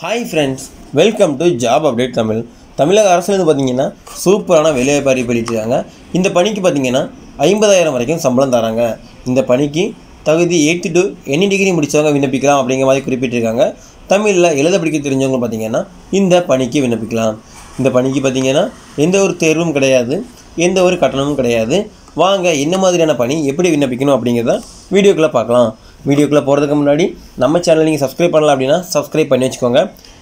Hi friends, welcome to Job Update Tamil. தமிழக அரசுலேருந்து பார்த்தீங்கன்னா சூப்பரான வேலைவாய்ப்பு அறிவிப்பு வெளியிட்டிருக்காங்க. இந்த பணிக்கு பார்த்தீங்கன்னா 50,000 வரைக்கும் சம்பளம் தராங்க. இந்த பணிக்கு தகுதி 8th to any டிகிரி முடித்தவங்க விண்ணப்பிக்கலாம் அப்படிங்கிற மாதிரி குறிப்பிட்டிருக்காங்க. தமிழில் எழுத படிக்க தெரிஞ்சவங்க பார்த்தீங்கன்னா இந்த பணிக்கு விண்ணப்பிக்கலாம். இந்த பணிக்கு பார்த்தீங்கன்னா எந்த ஒரு தேர்வும் கிடையாது, எந்த ஒரு கட்டணமும் கிடையாது. வாங்க என்ன மாதிரியான பணி எப்படி விண்ணப்பிக்கணும் அப்படிங்கிறத வீடியோக்குள்ளே பார்க்கலாம். வீடியோக்குள்ளே போகிறதுக்கு முன்னாடி நம்ம சேனல் நீங்கள் சப்ஸ்கிரைப் பண்ணலாம் அப்படின்னா சப்ஸ்கிரைப் பண்ணி வச்சுக்கோங்க.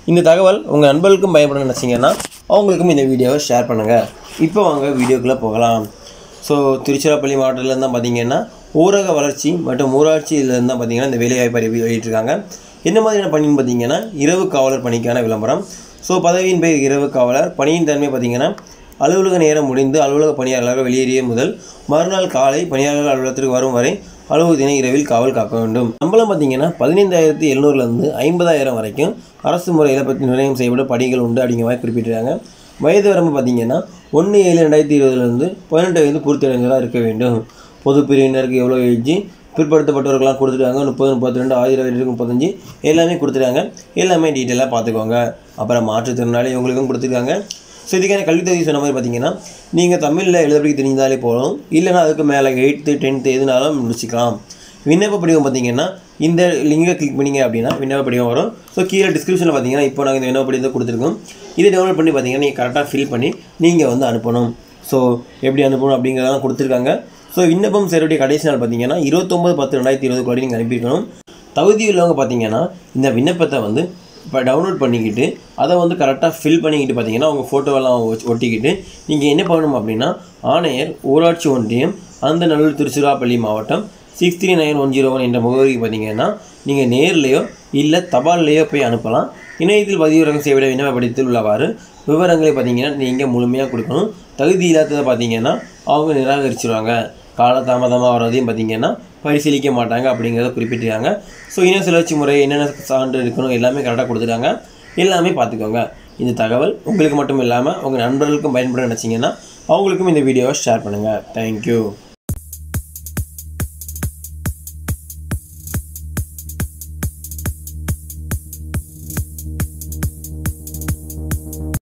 இந்த தகவல் உங்கள் நண்பர்களுக்கும் பயப்படணும்னு நினச்சிங்கன்னா அவங்களுக்கும் இந்த வீடியோவை ஷேர் பண்ணுங்கள். இப்போ வாங்க வீடியோக்குள்ளே போகலாம். ஸோ திருச்சிராப்பள்ளி மாவட்டத்திலேருந்து தான் பார்த்தீங்கன்னா ஊரக வளர்ச்சி மற்றும் ஊராட்சியிலேருந்து தான் பார்த்தீங்கன்னா இந்த வேலைவாய்ப்பு அறிவிப்பு வெளியிட்டிருக்காங்க. என்ன மாதிரியான பணின்னு பார்த்தீங்கன்னா இரவு காவலர் பணிக்கான விளம்பரம். ஸோ பதவியின் பேர் இரவு காவலர். பணியின் தன்மை பார்த்தீங்கன்னா அலுவலக நேரம் முடிந்து அலுவலக பணியாளர்கள் வெளியேறிய முதல் மறுநாள் காலை பணியாளர்கள் அலுவலகத்திற்கு வரும் வரை அலுவலக தின இரவில் காவல் காக்க வேண்டும். சம்பளம் பார்த்தீங்கன்னா 15,700 50,000 வரைக்கும் அரசு முறையில் பற்றி நிர்ணயம் செய்யப்பட்ட பணிகள் உண்டு அப்படிங்கிற மாதிரி குறிப்பிட்டிருக்காங்க. வயது வரம்பு பார்த்தீங்கன்னா 1/7/2020 18 வயது பூர்த்தியடைந்ததாக இருக்க வேண்டும். பொது பிரிவினருக்கு எவ்வளோ ஏஜ், பிற்படுத்தப்பட்டவர்களாம் கொடுத்துருக்காங்க. 30, 32, 1000, 35 எல்லாமே கொடுத்துருக்காங்க. எல்லாமே டீட்டெயிலாக பார்த்துக்கோங்க. அப்புறம் மாற்றுத்திறனாளி இவங்களுக்கும் கொடுத்துருக்காங்க. ஸோ இதுக்கான கல்வி தகுதி சொன்ன மாதிரி பார்த்தீங்கன்னா நீங்கள் தமிழில் எழுத படிக்க தெரிஞ்சாலே போதும், இல்லைனா அதுக்கு மேலே 8th 10th எதுனாலும் முடிச்சிக்கலாம். விண்ணப்ப படிவம் பார்த்தீங்கன்னா இந்த லிங்கை கிளிக் பண்ணிங்க அப்படின்னா விண்ணப்ப படிவம் வரும். ஸோ கீழே டிஸ்கிரிப்ஷனில் பார்த்தீங்கன்னா இப்போ நாங்கள் இந்த விண்ணப்ப படிவத்தை கொடுத்துருக்கோம். இதை டவுன்லோட் பண்ணி பார்த்தீங்கன்னா நீங்கள் கரெக்டாக ஃபில் பண்ணி நீங்கள் அனுப்பணும். ஸோ எப்படி அனுப்பணும் அப்படிங்கிறதெல்லாம் கொடுத்துருக்காங்க. ஸோ விண்ணப்பம் சேரக்கூடிய கடைசி நாள் பார்த்தீங்கன்னா 29/10/2020 நீங்கள் அனுப்பியிருக்கணும். தகுதி உள்ளவங்க பார்த்தீங்கன்னா இந்த விண்ணப்பத்தை இப்போ டவுன்லோட் பண்ணிக்கிட்டு அதை கரெக்டாக ஃபில் பண்ணிக்கிட்டு பார்த்தீங்கன்னா உங்கள் ஃபோட்டோவெல்லாம் ஒட்டிக்கிட்டு நீங்கள் என்ன பண்ணணும் அப்படின்னா ஆணையர் ஊராட்சி ஒன்றியம் அந்த நல்லூர் திருச்சிராப்பள்ளி மாவட்டம் 639101 என்ற முகவரிக்கு பார்த்தீங்கன்னா நீங்கள் நேர்லேயோ இல்லை தபால்லையோ போய் அனுப்பலாம். இணையத்தில் பதிவிறக்கம் செய்யப்பட்ட விண்ணப்ப படிவத்தில் உள்ளவாறு விவரங்களை பார்த்தீங்கன்னா நீங்கள் முழுமையாக கொடுக்கணும். தகுதி இல்லாததை பார்த்தீங்கன்னா அவங்க நிராகரிச்சிருவாங்க. காலதாமதமாக வர்றதையும் பார்த்தீங்கன்னா பரிசீலிக்க மாட்டாங்க அப்படிங்கிறத குறிப்பிட்டிருக்காங்க. ஸோ இன சுழற்சி முறை என்னென்ன சான்று இருக்கணும் எல்லாமே கரெக்டாக கொடுத்துட்டாங்க. எல்லாமே பார்த்துக்கோங்க. இந்த தகவல் உங்களுக்கு மட்டும் இல்லாமல் உங்கள் நண்பர்களுக்கும் பயன்பட நினச்சிங்கன்னா அவங்களுக்கும் இந்த வீடியோவை ஷேர் பண்ணுங்கள். தேங்க்யூ.